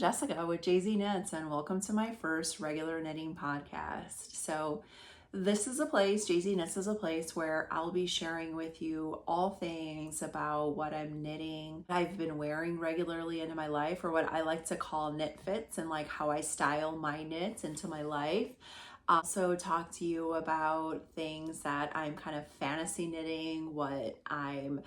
Jessica with JZ Knits, and welcome to my first regular knitting podcast. So this is a place, JZ Knits is a place where I'll be sharing with you all things about what I'm knitting, I've been wearing regularly into my life, or what I like to call knit fits, and like how I style my knits into my life. Also talk to you about things that I'm kind of fantasy knitting, what kind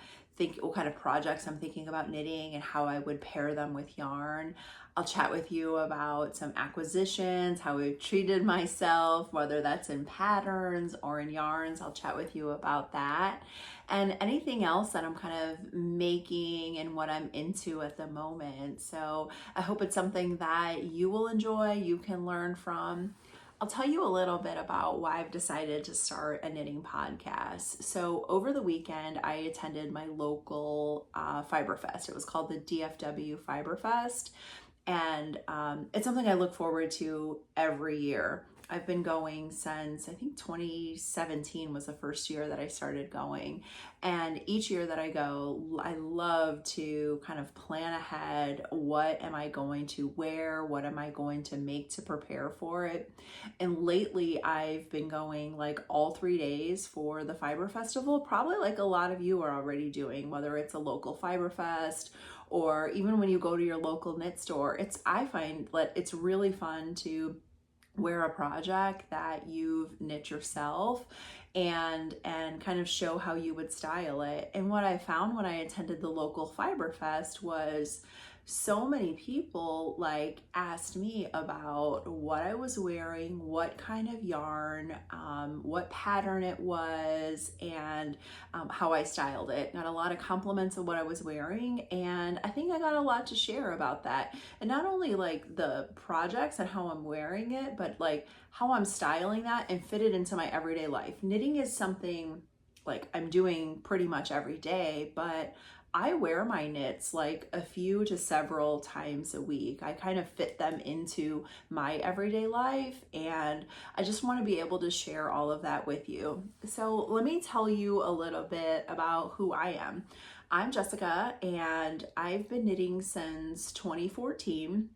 of projects I'm thinking about knitting and how I would pair them with yarn. I'll chat with you about some acquisitions, how I've treated myself, whether that's in patterns or in yarns. I'll chat with you about that, and anything else that I'm kind of making and what I'm into at the moment. So I hope it's something that you will enjoy, you can learn from. I'll tell you a little bit about why I've decided to start a knitting podcast. So over the weekend, I attended my local Fiber Fest. It was called the DFW Fiber Fest. And it's something I look forward to every year. I've been going since I think 2017 was the first year that I started going. And each year that I go, I love to kind of plan ahead. What am I going to wear? What am I going to make to prepare for it? And lately I've been going like all 3 days for the Fiber Festival, probably like a lot of you are already doing, whether it's a local Fiber Fest or even when you go to your local knit store. I find that it's really fun to wear a project that you've knit yourself and kind of show how you would style it. And what I found when I attended the local Fiber Fest was so many people like asked me about what I was wearing, what kind of yarn, what pattern it was, and how I styled it. Got a lot of compliments of what I was wearing, and I think I got a lot to share about that. And not only like the projects and how I'm wearing it, but like how I'm styling that and fit it into my everyday life. Knitting is something like I'm doing pretty much every day, but I wear my knits like a few to several times a week. I kind of fit them into my everyday life, and I just want to be able to share all of that with you. So let me tell you a little bit about who I am. I'm Jessica, and I've been knitting since 2014.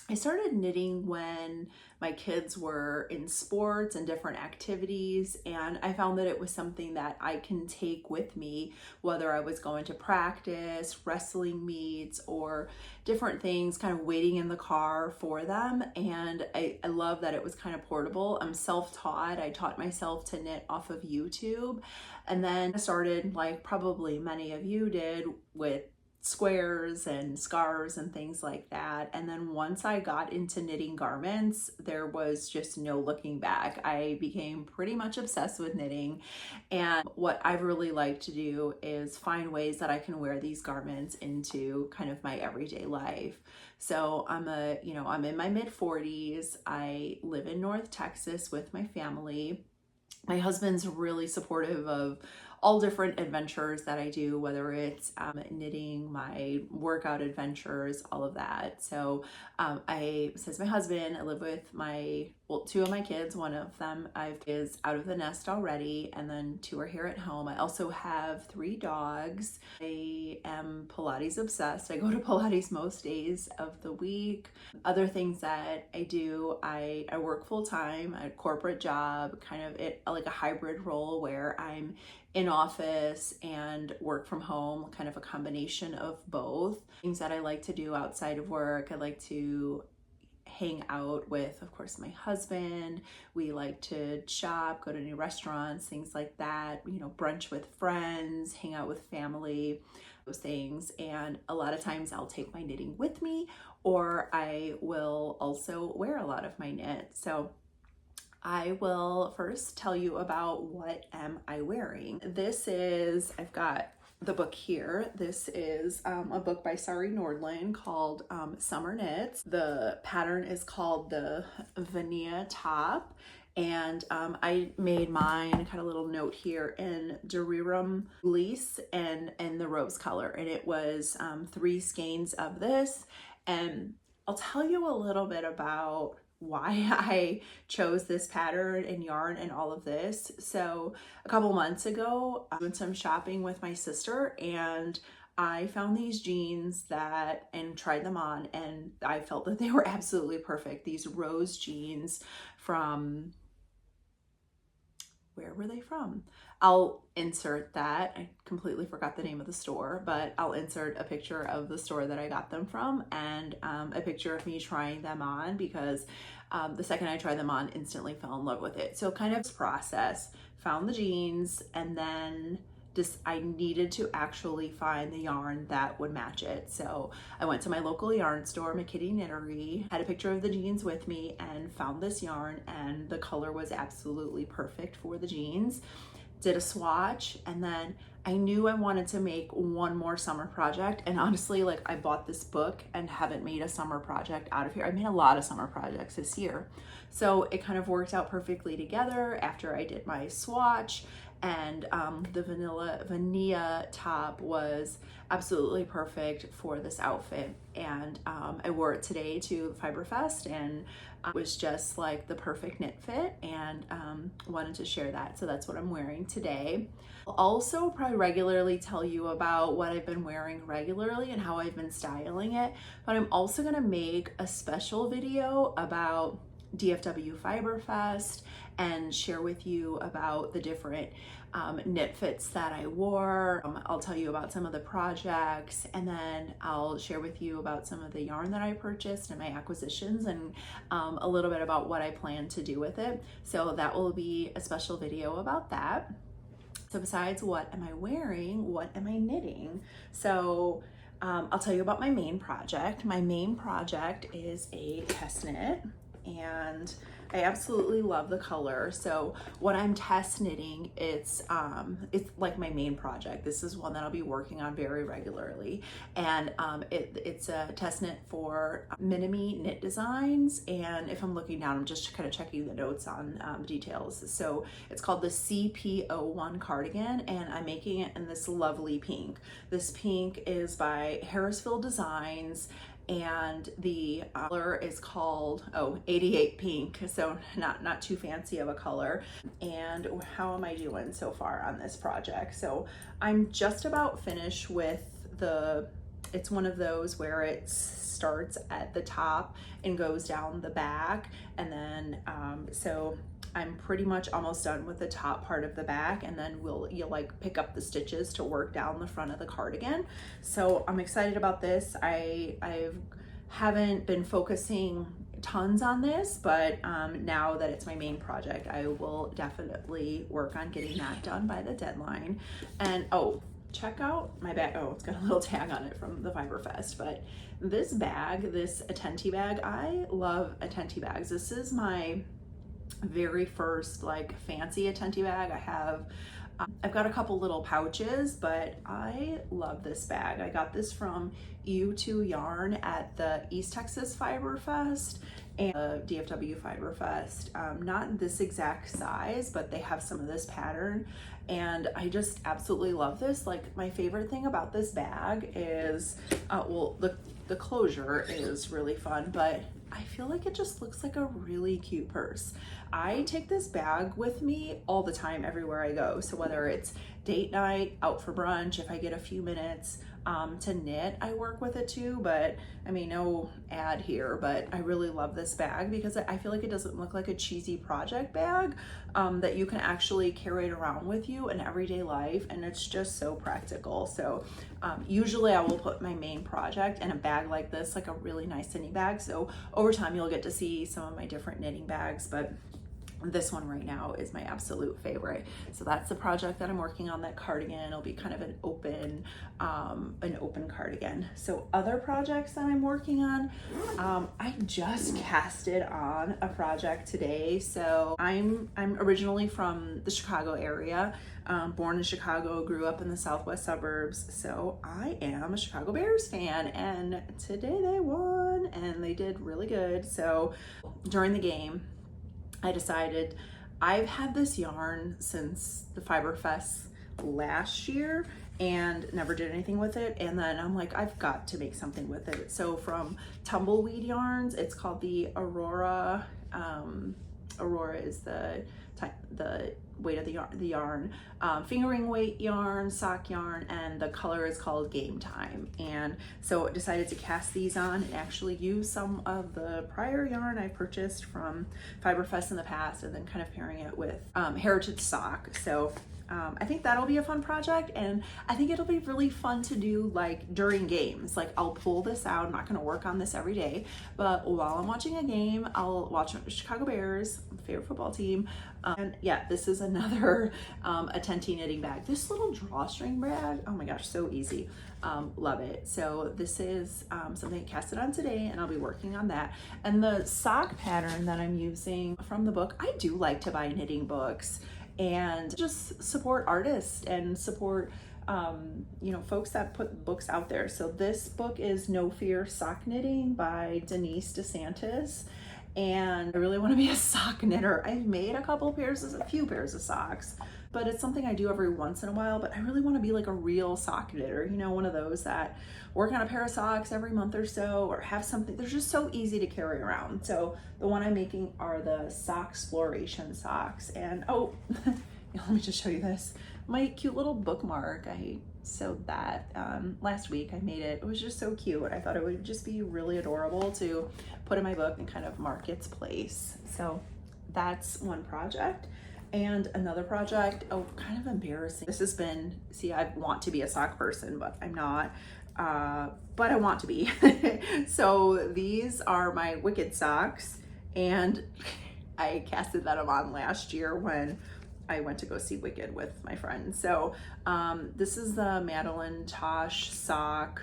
I started knitting when my kids were in sports and different activities, and I found that it was something that I can take with me, whether I was going to practice, wrestling meets, or different things, kind of waiting in the car for them. And I love that it was kind of portable. I'm self-taught. I taught myself to knit off of YouTube, and then I started, like probably many of you did, with squares and scarves and things like that. And then once I got into knitting garments, there was just no looking back. I became pretty much obsessed with knitting, and what I've really liked to do is find ways that I can wear these garments into kind of my everyday life. So I'm in my mid-40s. I live in North Texas with my family. My husband's really supportive of all different adventures that I do, whether it's knitting, my workout adventures, all of that. So says my husband, I live with two of my kids. One of them is out of the nest already, and then two are here at home. I also have 3 dogs. I am Pilates obsessed. I go to Pilates most days of the week. Other things that I do, I work full time, a corporate job, kind of like a hybrid role where I'm in office and work from home, kind of a combination of both. Things that I like to do outside of work, I like to hang out with, of course, my husband. We like to shop, go to new restaurants, things like that, brunch with friends, hang out with family, those things. And a lot of times I'll take my knitting with me, or I will also wear a lot of my knit. So I will first tell you about what am I wearing. I've got the book here. This is a book by Sari Nordlund called Summer Knits. The pattern is called the Venilia top. And I made mine, kind of little note here, in Derurum Ulysse and the rose color. And it was 3 skeins of this. And I'll tell you a little bit about why I chose this pattern and yarn and all of this. So a couple months ago, I went some shopping with my sister, and I found these jeans and tried them on, and I felt that they were absolutely perfect. These rose jeans from, where were they from? I'll insert that. I completely forgot the name of the store, but I'll insert a picture of the store that I got them from, and a picture of me trying them on, because the second I tried them on, instantly fell in love with it. So kind of this process, found the jeans, and then I needed to actually find the yarn that would match it. So I went to my local yarn store, McKitty Knittery, had a picture of the jeans with me, and found this yarn, and the color was absolutely perfect for the jeans. Did a swatch, and then I knew I wanted to make one more summer project. And honestly, like, I bought this book and haven't made a summer project out of here. I made a lot of summer projects this year. So it kind of worked out perfectly together after I did my swatch. And the Venilia top was absolutely perfect for this outfit. And I wore it today to the Fiber Fest, and it was just like the perfect knit fit, and wanted to share that. So that's what I'm wearing today. I'll also probably regularly tell you about what I've been wearing regularly and how I've been styling it. But I'm also gonna make a special video about DFW Fiber Fest and share with you about the different knit fits that I wore. I'll tell you about some of the projects, and then I'll share with you about some of the yarn that I purchased and my acquisitions, and a little bit about what I plan to do with it. So that will be a special video about that. So besides what am I wearing, what am I knitting? So I'll tell you about my main project. My main project is a test knit, and I absolutely love the color. So what I'm test knitting, it's like my main project. This is one that I'll be working on very regularly. And it's a test knit for Minimi Knit Designs. And if I'm looking down, I'm just kind of checking the notes on details. So it's called the CP01 cardigan, and I'm making it in this lovely pink. This pink is by Harrisville Designs, and the color is called 88 pink, so not too fancy of a color. And how am I doing so far on this project? So I'm just about finished with it's one of those where it starts at the top and goes down the back, and then so I'm pretty much almost done with the top part of the back, and then you'll like pick up the stitches to work down the front of the cardigan. So I'm excited about this. I haven't been focusing tons on this, but now that it's my main project, I will definitely work on getting that done by the deadline. And check out my bag. It's got a little tag on it from the Fiber Fest, but this bag, this Atenti bag, I love Atenti bags. This is my very first like fancy Atenti bag. I've got a couple little pouches, but I love this bag. I got this from U2 Yarn at the East Texas Fiber Fest and the DFW Fiber Fest. Not this exact size, but they have some of this pattern, and I just absolutely love this. Like, my favorite thing about this bag is, the closure is really fun, but I feel like it just looks like a really cute purse. I take this bag with me all the time, everywhere I go. So whether it's date night, out for brunch, if I get a few minutes to knit, I work with it too. But I mean, no ad here, but I really love this bag because I feel like it doesn't look like a cheesy project bag, that you can actually carry it around with you in everyday life, and it's just so practical. So usually I will put my main project in a bag like this, like a really nice knitting bag. So over time you'll get to see some of my different knitting bags, but this one right now is my absolute favorite. So that's the project that I'm working on, that cardigan. It'll be kind of an open cardigan. So other projects that I'm working on, I just casted on a project today. So I'm originally from the Chicago area, born in Chicago, grew up in the southwest suburbs. So I am a Chicago Bears fan, and today they won and they did really good. So during the game, I decided, I've had this yarn since the Fiber Fest last year and never did anything with it. And then I'm like, I've got to make something with it. So from Tumbleweed Yarns, it's called the Aurora Aurora is the weight of the yarn, fingering weight yarn, sock yarn, and the color is called Game Time. And so I decided to cast these on and actually use some of the prior yarn I purchased from Fiber Fest in the past, and then kind of pairing it with Heritage Sock. So I think that'll be a fun project, and I think it'll be really fun to do like during games. Like I'll pull this out, I'm not gonna work on this every day, but while I'm watching a game, I'll watch Chicago Bears, my favorite football team. And yeah, this is another Atenti knitting bag. This little drawstring bag, oh my gosh, so easy. Love it. So this is something I casted on today, and I'll be working on that. And the sock pattern that I'm using from the book, I do like to buy knitting books and just support artists and support you know, folks that put books out there. So this book is No Fear Sock Knitting by Denise Desantis, and I really want to be a sock knitter. I've made a few pairs of socks, but it's something I do every once in a while. But I really want to be like a real sock knitter, you know, one of those that work on a pair of socks every month or so, or have something. They're just so easy to carry around. So the one I'm making are the Socsploration socks. And oh, let me just show you this. My cute little bookmark, I sewed that last week. I made it. It was just so cute. I thought it would just be really adorable to put in my book and kind of mark its place. So that's one project. And another project, oh, kind of embarrassing. This has been, see, I want to be a sock person, but I'm not. But I want to be. So these are my Wicked socks, and I casted them on last year when I went to go see Wicked with my friends. So this is the Madeline Tosh sock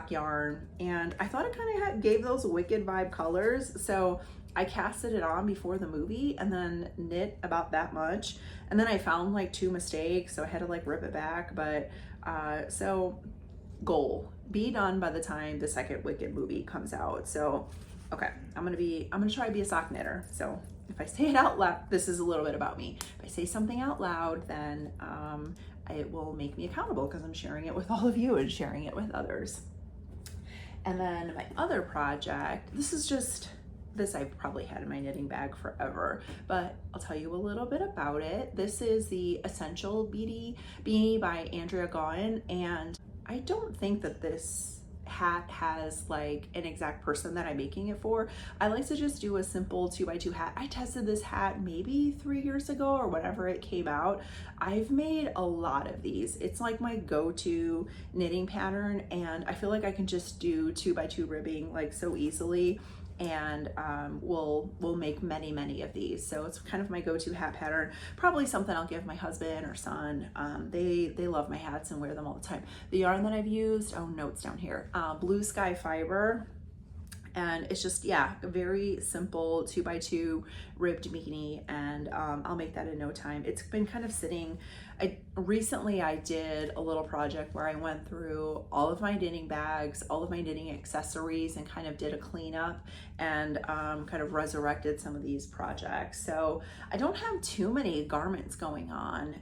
yarn, and I thought it kind of gave those Wicked vibe colors. So I casted it on before the movie and then knit about that much, and then I found like 2 mistakes, so I had to like rip it back. But so goal, be done by the time the second Wicked movie comes out. So okay, I'm gonna try to be a sock knitter. So if I say it out loud, this is a little bit about me. If I say something out loud, then it will make me accountable, because I'm sharing it with all of you and sharing it with others. And then my other project, this I've probably had in my knitting bag forever, but I'll tell you a little bit about it. This is the Essential Beanie by Andrea Gaughan, and I don't think that this hat has like an exact person that I'm making it for. I like to just do a simple 2x2 hat. I tested this hat maybe 3 years ago or whenever it came out. I've made a lot of these. It's like my go-to knitting pattern, and I feel like I can just do 2x2 ribbing like so easily, and we'll make many of these. So it's kind of my go-to hat pattern. Probably something I'll give my husband or son. They love my hats and wear them all the time. The yarn that I've used, oh, notes down here, Blue Sky Fiber. And it's just, yeah, a very simple 2x2 ribbed beanie, and I'll make that in no time. It's been kind of sitting. Recently I did a little project where I went through all of my knitting bags, all of my knitting accessories, and kind of did a cleanup and kind of resurrected some of these projects. So I don't have too many garments going on,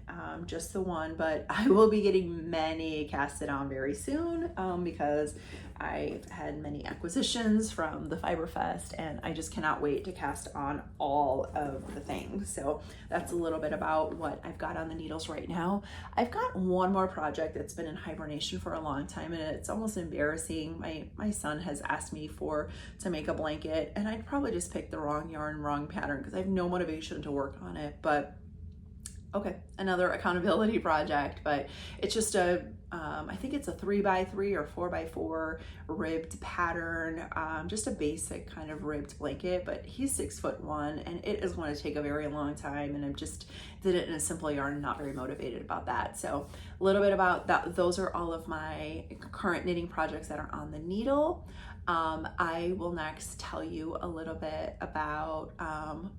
just the one, but I will be getting many casted on very soon, because I've had many acquisitions from the Fiber Fest, and I just cannot wait to cast on all of the things. So that's a little bit about what I've got on the needles right now. I've got one more project that's been in hibernation for a long time, and it's almost embarrassing. My son has asked me to make a blanket, and I'd probably just pick the wrong yarn, wrong pattern, because I have no motivation to work on it. But okay, another accountability project, but it's just I think it's a 3x3 or 4x4 ribbed pattern, just a basic kind of ribbed blanket, but he's 6'1", and it is going to take a very long time, and I just did it in a simple yarn, not very motivated about that. So a little bit about that. Those are all of my current knitting projects that are on the needle. I will next tell you a little bit about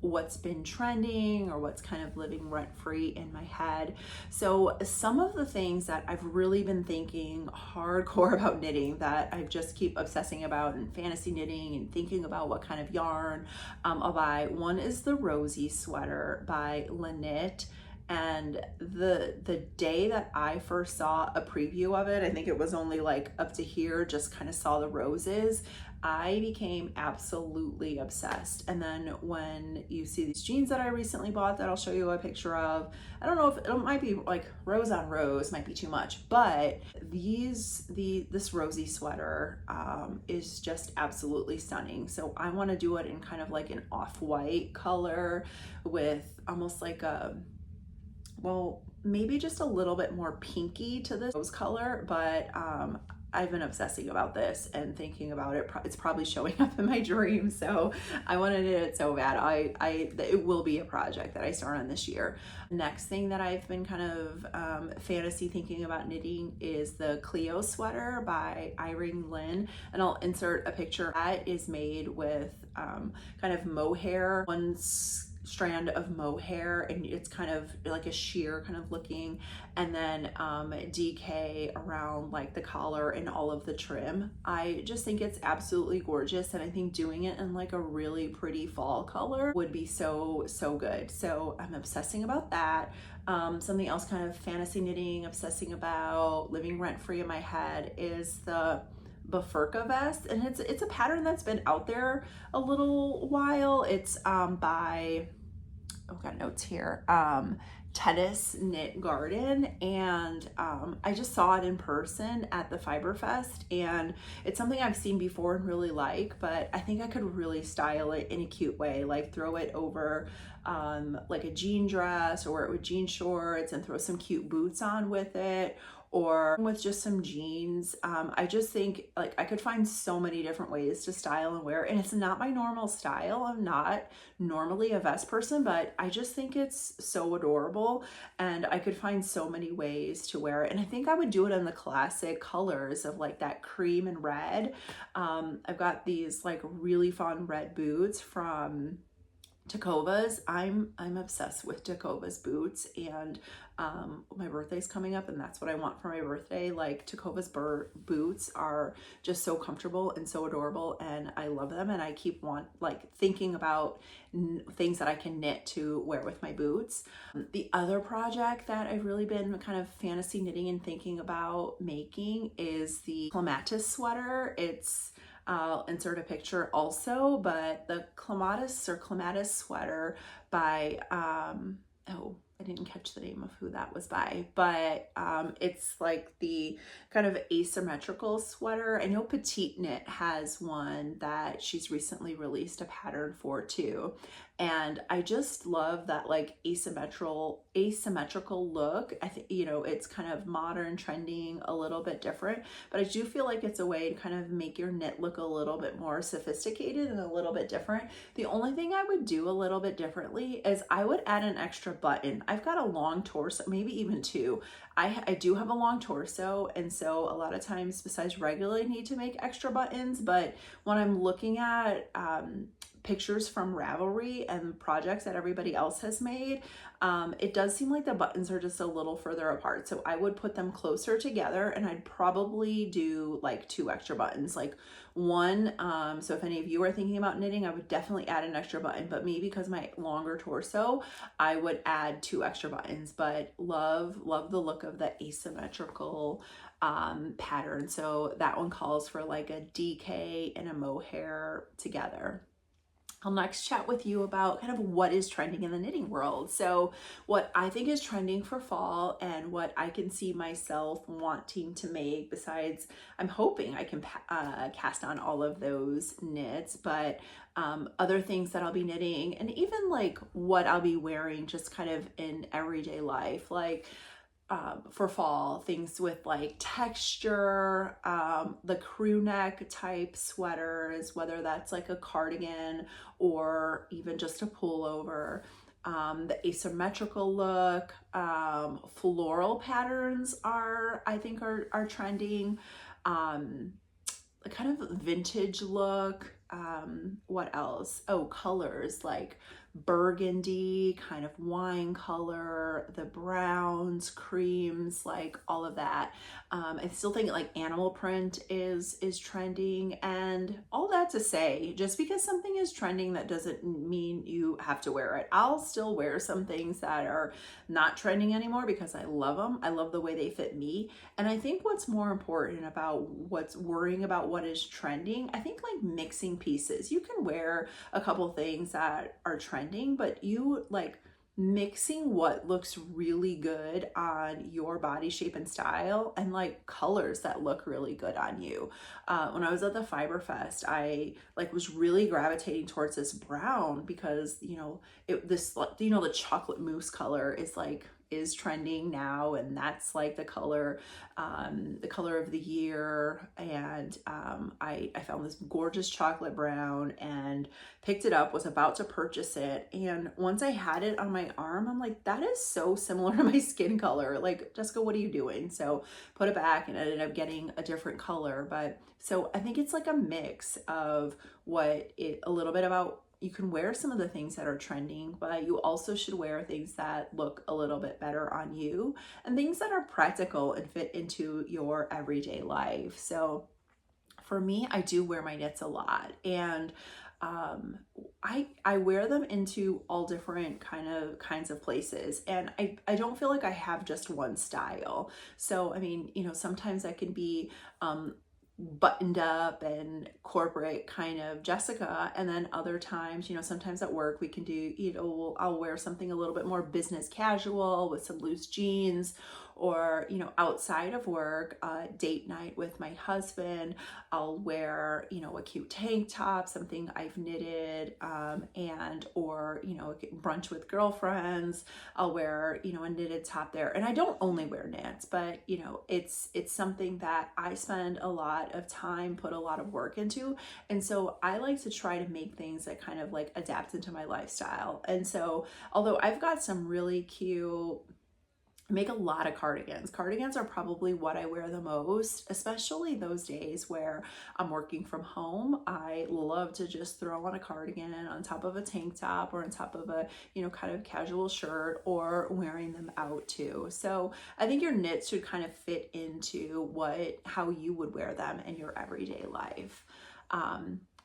what's been trending, or what's kind of living rent-free in my head. So some of the things that I've really been thinking hardcore about knitting, that I just keep obsessing about and fantasy knitting and thinking about what kind of yarn I'll buy. One is the Rosie sweater by Lynette. And the day that I first saw a preview of it, I think it was only like up to here, just kind of saw the roses, I became absolutely obsessed. And then when you see these jeans that I recently bought that I'll show you a picture of, I don't know if it might be like rose on rose, might be too much, but this Rosie sweater is just absolutely stunning. So I want to do it in kind of like an off-white color with almost like a, well, maybe just a little bit more pinky to this rose color, but I've been obsessing about this and thinking about it. It's probably showing up in my dreams, so I wanted it so bad. It will be a project that I start on this year. Next thing that I've been kind of fantasy thinking about knitting is the Cleo sweater by Irene, and I'll insert a picture. That is made with kind of mohair, one strand of mohair, and it's kind of like a sheer kind of looking, and then DK around like the collar and all of the trim. I just think it's absolutely gorgeous, and I think doing it in like a really pretty fall color would be so good. So I'm obsessing about that. Something else kind of fantasy knitting, obsessing about, living rent free in my head is the Bifurca Vest, and it's a pattern that's been out there a little while. It's by, oh, got notes here, Teti Knit Garden, and I just saw it in person at the Fiber Fest, and it's something I've seen before and really like, but I think I could really style it in a cute way, like throw it over like a jean dress, or wear it with jean shorts and throw some cute boots on with it, or with just some jeans. I just think like I could find so many different ways to style and wear, and it's not my normal style. I'm not normally a vest person, but I just think it's so adorable, and I could find so many ways to wear it. And I think I would do it in the classic colors of like that cream and red. I've got these like really fun red boots from Tecovas. I'm obsessed with Tecovas boots, and my birthday's coming up, and that's what I want for my birthday. Like Tecovas boots are just so comfortable and so adorable, and I love them, and I keep thinking about things that I can knit to wear with my boots. The other project that I've really been kind of fantasy knitting and thinking about making is the Clematis sweater. It's I'll insert a picture also, but the Clematis sweater by, oh, I didn't catch the name of who that was by, but it's like the kind of asymmetrical sweater. I know Petite Knit has one that she's recently released a pattern for too. And I just love that like asymmetrical look. I think, you know, it's kind of modern, trending, a little bit different, but I do feel like it's a way to kind of make your knit look a little bit more sophisticated and a little bit different. The only thing I would do a little bit differently is I would add an extra button. I've got a long torso, maybe even two. I do have a long torso, and so a lot of times besides regularly need to make extra buttons, but when I'm looking at pictures from Ravelry and projects that everybody else has made, it does seem like the buttons are just a little further apart. So I would put them closer together, and I'd probably do like 2 extra buttons, like one. So if any of you are thinking about knitting, I would definitely add an extra button, but me, because my longer torso, I would add 2 extra buttons. But love the look of the asymmetrical pattern. So that one calls for like a DK and a mohair together. I'll next chat with you about kind of what is trending in the knitting world. So what I think is trending for fall, and what I can see myself wanting to make, besides I'm hoping I can cast on all of those knits, but other things that I'll be knitting, and even like what I'll be wearing just kind of in everyday life, like for fall, things with like texture, the crew neck type sweaters, whether that's like a cardigan or even just a pullover, the asymmetrical look, floral patterns I think are trending, a kind of vintage look. What else? Oh, colors like burgundy kind of wine color, the browns, creams, like all of that. I still think like animal print is trending, and all that to say, just because something is trending, that doesn't mean you have to wear it. I'll still wear some things that are not trending anymore because I love them. I love the way they fit me. And I think what's more important about what's worrying about what is trending, I think like mixing pieces. You can wear a couple things that are trending, but you like mixing what looks really good on your body shape and style, and like colors that look really good on you. When I was at the Fiber Fest, I like was really gravitating towards this brown because, you know, the chocolate mousse color is trending now, and that's like the color of the year. And I found this gorgeous chocolate brown and picked it up, was about to purchase it, and once I had it on my arm, I'm like, that is so similar to my skin color. Like, Jessica, what are you doing? So put it back and ended up getting a different color. But so I think it's like a mix of a little bit about, you can wear some of the things that are trending, but you also should wear things that look a little bit better on you and things that are practical and fit into your everyday life. So for me, I do wear my knits a lot, and I wear them into all different kinds of places, and I don't feel like I have just one style. So I mean, you know, sometimes I can be buttoned up and corporate kind of Jessica, and then other times, you know, sometimes at work we can do, you know, I'll wear something a little bit more business casual with some loose jeans, or, you know, outside of work, date night with my husband, I'll wear, you know, a cute tank top, something I've knitted, and, or, you know, brunch with girlfriends, I'll wear, you know, a knitted top there. And I don't only wear knits, but, you know, it's something that I spend a lot of time, put a lot of work into. And so I like to try to make things that kind of like adapt into my lifestyle. And so, although I've got some really cute, I make a lot of cardigans. Cardigans are probably what I wear the most, especially those days where I'm working from home. I love to just throw on a cardigan on top of a tank top, or on top of a, you know, kind of casual shirt, or wearing them out too. So I think your knits should kind of fit into how you would wear them in your everyday life.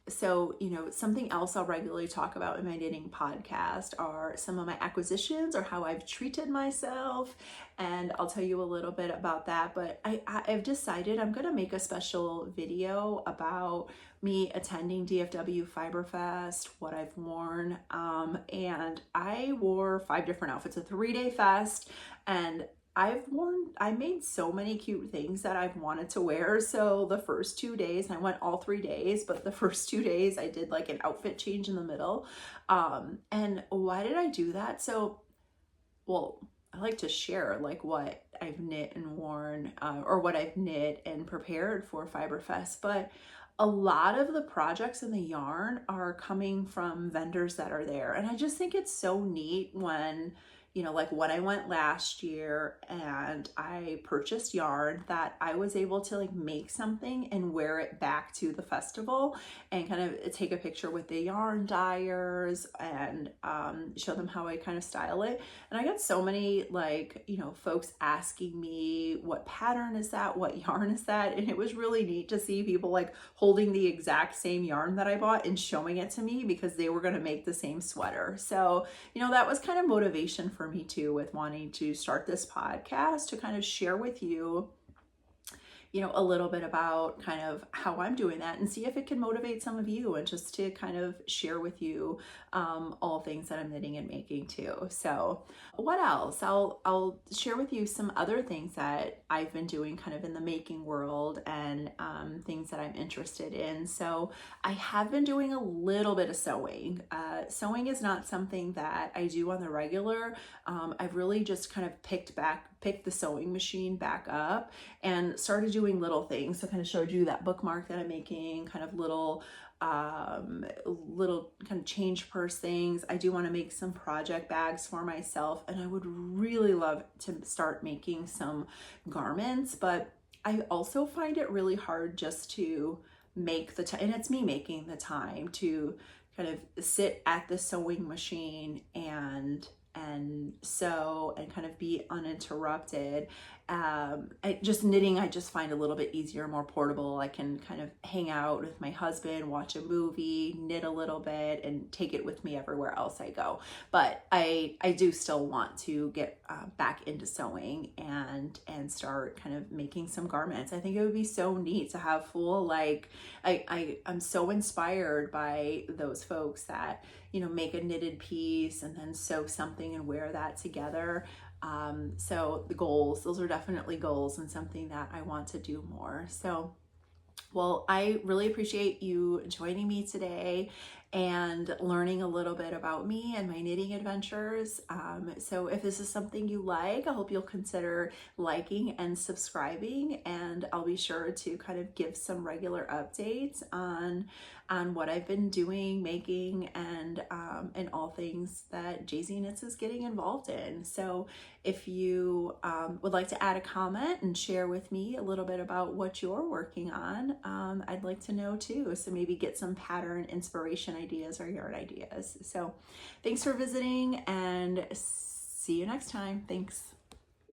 So, you know, something else I'll regularly talk about in my knitting podcast are some of my acquisitions, or how I've treated myself. And I'll tell you a little bit about that. But I've decided I'm going to make a special video about me attending DFW Fiber Fest, what I've worn. And I wore 5 different outfits, a 3-day fest, and I made so many cute things that I've wanted to wear. So the first 2 days, I went all 3 days, but the first 2 days I did like an outfit change in the middle. And why did I do that? So, well, I like to share like what I've knit and worn, or what I've knit and prepared for Fiber Fest. But a lot of the projects in the yarn are coming from vendors that are there. And I just think it's so neat when, you know, like when I went last year and I purchased yarn, that I was able to like make something and wear it back to the festival, and kind of take a picture with the yarn dyers and show them how I kind of style it. And I got so many like, you know, folks asking me, what pattern is that? What yarn is that? And it was really neat to see people like holding the exact same yarn that I bought and showing it to me because they were going to make the same sweater. So, you know, that was kind of motivation for me too, with wanting to start this podcast, to kind of share with you, you know, a little bit about kind of how I'm doing that, and see if it can motivate some of you, and just to kind of share with you all things that I'm knitting and making too. So what else? I'll share with you some other things that I've been doing kind of in the making world, and things that I'm interested in. So I have been doing a little bit of sewing. Sewing is not something that I do on the regular. I've really just kind of picked the sewing machine back up and started doing little things. So I kind of showed you that bookmark that I'm making, kind of little kind of change purse things. I do want to make some project bags for myself, and I would really love to start making some garments, but I also find it really hard just to make the time, and it's me making the time to kind of sit at the sewing machine and sew and kind of be uninterrupted. Just knitting, I just find a little bit easier, more portable. I can kind of hang out with my husband, watch a movie, knit a little bit, and take it with me everywhere else I go. But I do still want to get back into sewing and start kind of making some garments. I think it would be so neat to have full, like, I'm so inspired by those folks that, you know, make a knitted piece and then sew something and wear that together. So the goals, those are definitely goals and something that I want to do more. So, well, I really appreciate you joining me today and learning a little bit about me and my knitting adventures. So if this is something you like, I hope you'll consider liking and subscribing, and I'll be sure to kind of give some regular updates on what I've been doing, making, and all things that JZ Knits is getting involved in. So if you would like to add a comment and share with me a little bit about what you're working on, I'd like to know too. So maybe get some pattern inspiration ideas or yarn ideas. So thanks for visiting, and see you next time. Thanks.